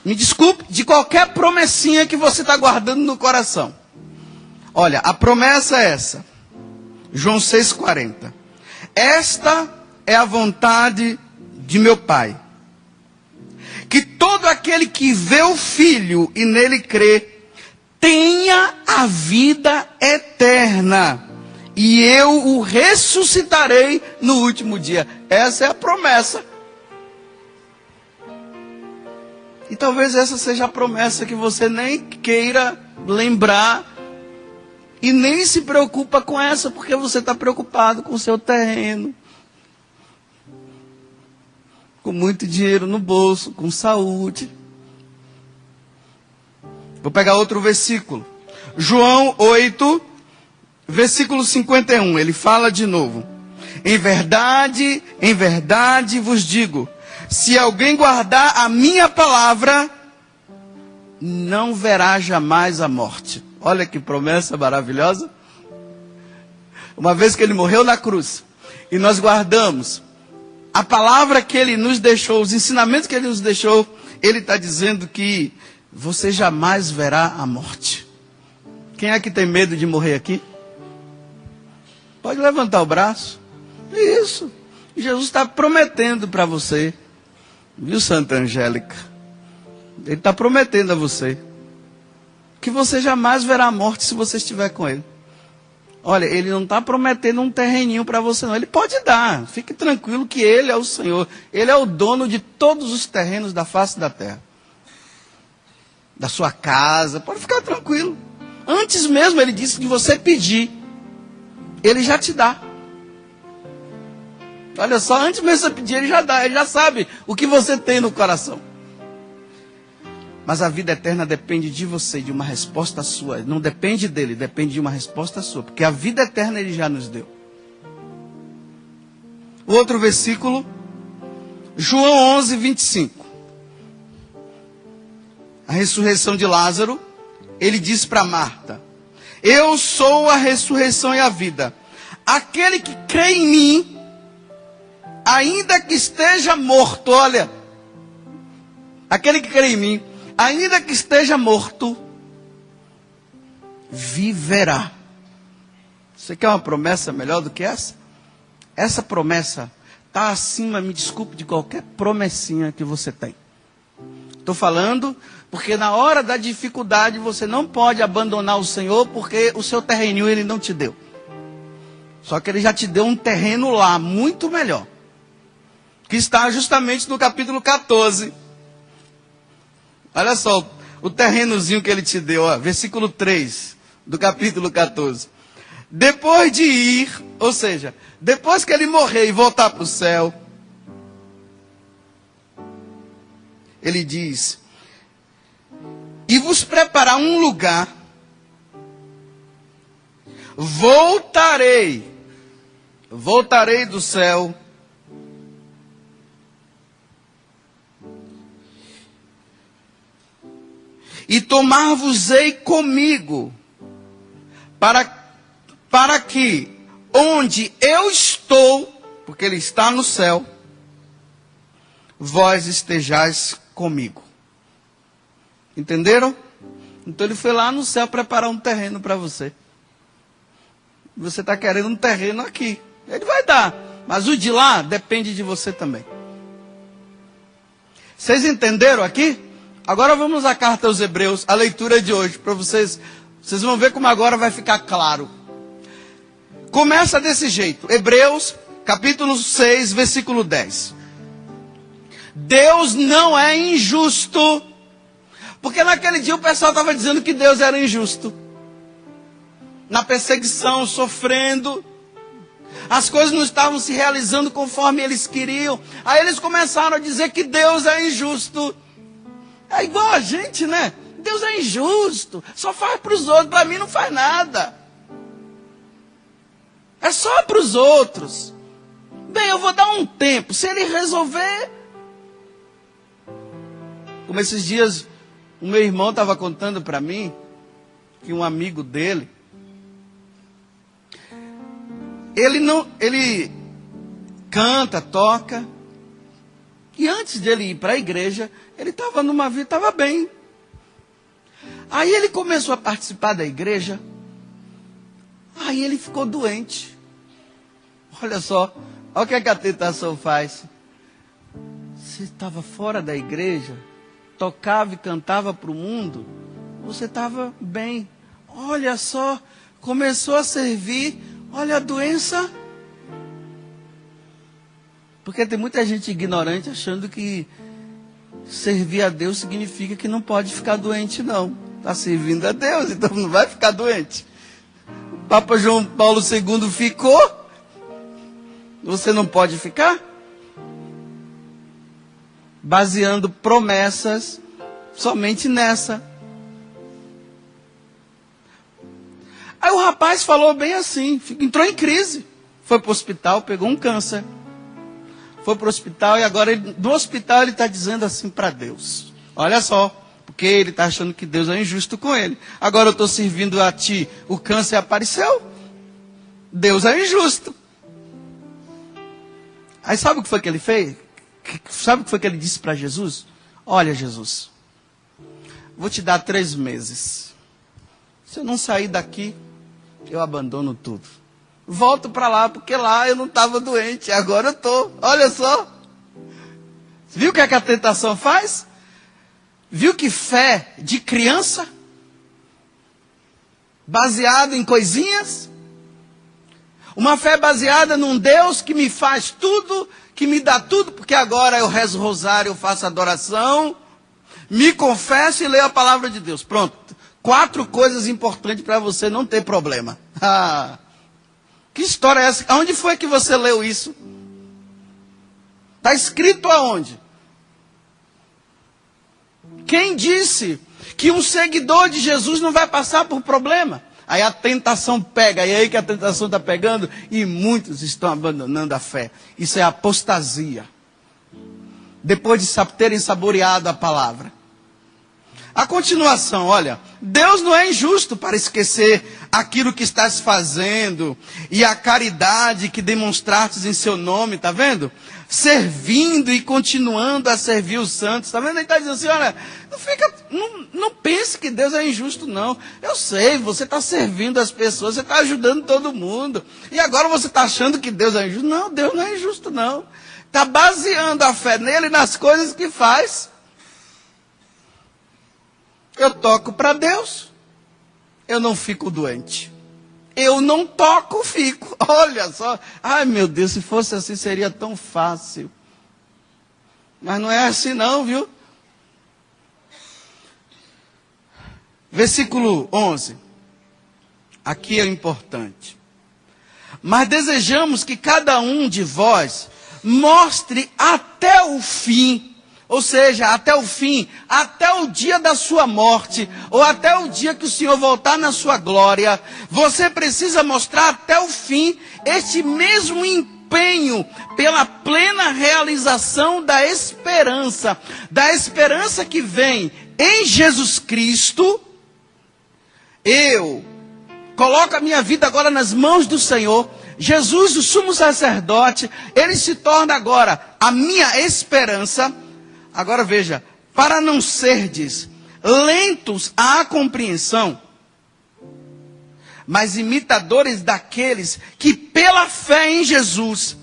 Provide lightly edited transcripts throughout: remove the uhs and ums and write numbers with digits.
me desculpe, de qualquer promessinha que você está guardando no coração. Olha, a promessa é essa. João 6,40. Esta é a vontade de meu Pai, que todo aquele que vê o Filho e nele crê, tenha a vida eterna, e eu o ressuscitarei no último dia. Essa é a promessa. E talvez essa seja a promessa que você nem queira lembrar, e nem se preocupa com essa, porque você está preocupado com o seu terreno, com muito dinheiro no bolso, com saúde. Vou pegar outro versículo. João 8, versículo 51. Ele fala de novo. Em verdade vos digo, se alguém guardar a minha palavra, não verá jamais a morte. Olha que promessa maravilhosa. Uma vez que ele morreu na cruz, e nós guardamos a palavra que ele nos deixou, os ensinamentos que ele nos deixou, ele está dizendo que você jamais verá a morte. Quem é que tem medo de morrer aqui? Pode levantar o braço. Isso. Jesus está prometendo para você. Viu, Santa Angélica? Ele está prometendo a você que você jamais verá a morte se você estiver com ele. Olha, ele não está prometendo um terreninho para você não. Ele pode dar. Fique tranquilo que ele é o Senhor. Ele é o dono de todos os terrenos da face da terra. Da sua casa. Pode ficar tranquilo. Antes mesmo ele disse de você pedir. Ele já te dá. Olha só, antes mesmo de você pedir, ele já dá. Ele já sabe o que você tem no coração. Mas a vida eterna depende de você, de uma resposta sua. Não depende dele, depende de uma resposta sua. Porque a vida eterna ele já nos deu. O outro versículo, João 11, 25. A ressurreição de Lázaro, ele diz para Marta: eu sou a ressurreição e a vida. Aquele que crê em mim, ainda que esteja morto, olha, aquele que crê em mim, ainda que esteja morto, viverá. Você quer uma promessa melhor do que essa? Essa promessa está acima, me desculpe, de qualquer promessinha que você tem. Estou falando porque na hora da dificuldade você não pode abandonar o Senhor, porque o seu terreninho ele não te deu. Só que ele já te deu um terreno lá, muito melhor. Que está justamente no capítulo 14. Olha só, o terrenozinho que ele te deu, ó, versículo 3 do capítulo 14. Depois de ir, ou seja, depois que ele morrer e voltar para o céu, ele diz: e vos preparar um lugar, voltarei do céu, e tomar-vos-ei comigo, para que onde eu estou, porque ele está no céu, vós estejais comigo. Entenderam? Então ele foi lá no céu preparar um terreno para você. Você está querendo um terreno aqui. Ele vai dar. Mas o de lá depende de você também. Vocês entenderam aqui? Agora vamos à carta aos Hebreus, a leitura de hoje, para vocês. Vocês vão ver como agora vai ficar claro. Começa desse jeito. Hebreus, capítulo 6, versículo 10. Deus não é injusto. Porque naquele dia o pessoal estava dizendo que Deus era injusto. Na perseguição, sofrendo. As coisas não estavam se realizando conforme eles queriam. Aí eles começaram a dizer que Deus é injusto. É igual a gente, né? Deus é injusto. Só faz para os outros, para mim não faz nada. É só para os outros. Bem, eu vou dar um tempo. Se ele resolver... Como esses dias... O meu irmão estava contando para mim que um amigo dele, ele canta, toca, E antes dele ir para a igreja, ele estava numa vida, estava bem. Aí ele começou a participar da igreja. Aí ele ficou doente. Olha só, olha o que a tentação faz. Você estava fora da igreja, tocava e cantava para o mundo, você estava bem. Olha só, começou a servir, olha a doença. Porque tem muita gente ignorante achando que servir a Deus significa que não pode ficar doente, não. Está servindo a Deus, então não vai ficar doente. O Papa João Paulo II ficou, você não pode ficar? Baseando promessas somente nessa. Aí o rapaz falou bem assim, entrou em crise. Foi para o hospital, pegou um câncer. Foi para o hospital e agora do hospital ele está dizendo assim para Deus. Olha só, porque ele está achando que Deus é injusto com ele. Agora eu estou servindo a ti, o câncer apareceu. Deus é injusto. Aí sabe o que foi que ele fez? Sabe o que foi que ele disse para Jesus? Olha, Jesus, vou te dar 3 meses. Se eu não sair daqui, eu abandono tudo. Volto para lá, porque lá eu não estava doente, agora eu estou. Olha só. Viu o que a tentação faz? Viu que fé de criança? Baseado em coisinhas? Uma fé baseada num Deus que me faz tudo, que me dá tudo, porque agora eu rezo o rosário, eu faço adoração, me confesso e leio a palavra de Deus. Pronto. 4 coisas importantes para você não ter problema. Que história é essa? Aonde foi que você leu isso? Está escrito aonde? Quem disse que um seguidor de Jesus não vai passar por problema? Aí a tentação pega, e aí que a tentação está pegando, e muitos estão abandonando a fé. Isso é apostasia. Depois de terem saboreado a palavra. A continuação, olha, Deus não é injusto para esquecer aquilo que estás fazendo e a caridade que demonstrastes em seu nome, tá vendo? Servindo e continuando a servir os santos, tá vendo? Ele está dizendo assim, olha, não pense que Deus é injusto, não. Eu sei, você está servindo as pessoas, você está ajudando todo mundo. E agora você está achando que Deus é injusto? Não, Deus não é injusto, não. Está baseando a fé nele nas coisas que faz. Eu toco para Deus, eu não fico doente. Eu não toco, fico. Olha só. Ai, meu Deus, se fosse assim seria tão fácil. Mas não é assim não, viu? Versículo 11. Aqui é o importante. Mas desejamos que cada um de vós mostre até o fim, ou seja, até o fim, até o dia da sua morte, ou até o dia que o Senhor voltar na sua glória, você precisa mostrar até o fim este mesmo empenho pela plena realização da esperança que vem em Jesus Cristo. Eu coloco a minha vida agora nas mãos do Senhor. Jesus, o sumo sacerdote, ele se torna agora a minha esperança. Agora veja, para não serdes lentos à compreensão, mas imitadores daqueles que pela fé em Jesus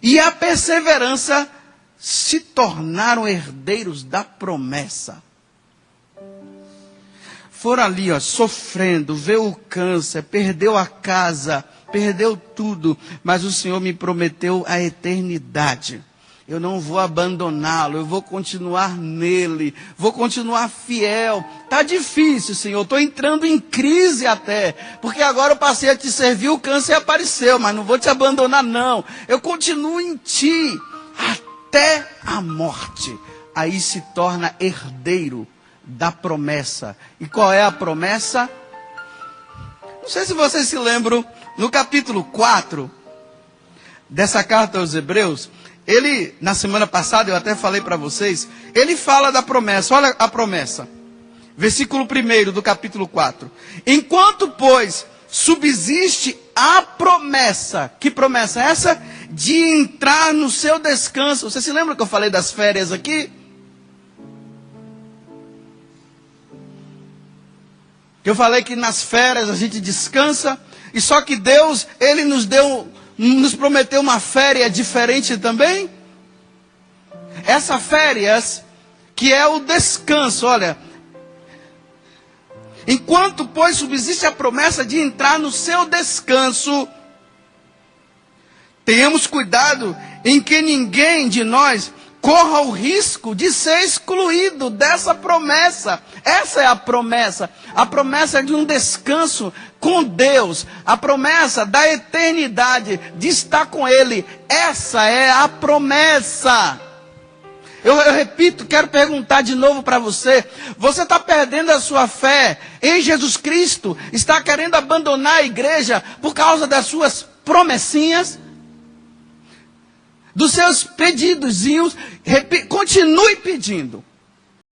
e a perseverança se tornaram herdeiros da promessa. Foram ali, sofrendo, veio o câncer, perdeu a casa, perdeu tudo, mas o Senhor me prometeu a eternidade. Eu não vou abandoná-lo, eu vou continuar nele, vou continuar fiel. Está difícil, Senhor, estou entrando em crise até, porque agora eu passei a te servir, o câncer apareceu, mas não vou te abandonar não. Eu continuo em ti até a morte. Aí se torna herdeiro da promessa. E qual é a promessa? Não sei se vocês se lembram, no capítulo 4 dessa carta aos Hebreus, ele, na semana passada, eu até falei para vocês, ele fala da promessa. Olha a promessa. Versículo 1 do capítulo 4. Enquanto, pois, subsiste a promessa. Que promessa é essa? de entrar no seu descanso. Você se lembra que eu falei das férias aqui? Eu falei que nas férias a gente descansa, e só que Deus, Ele nos prometeu uma férias diferente também. Essa férias, que é o descanso, olha. Enquanto, pois, subsiste a promessa de entrar no seu descanso, tenhamos cuidado em que ninguém de nós corra o risco de ser excluído dessa promessa. Essa é a promessa. A promessa de um descanso com Deus. A promessa da eternidade, de estar com Ele. Essa é a promessa. Eu repito, quero perguntar de novo para você. Você está perdendo a sua fé em Jesus Cristo? Está querendo abandonar a igreja por causa das suas promessinhas? Dos seus pedidozinhos? Continue pedindo.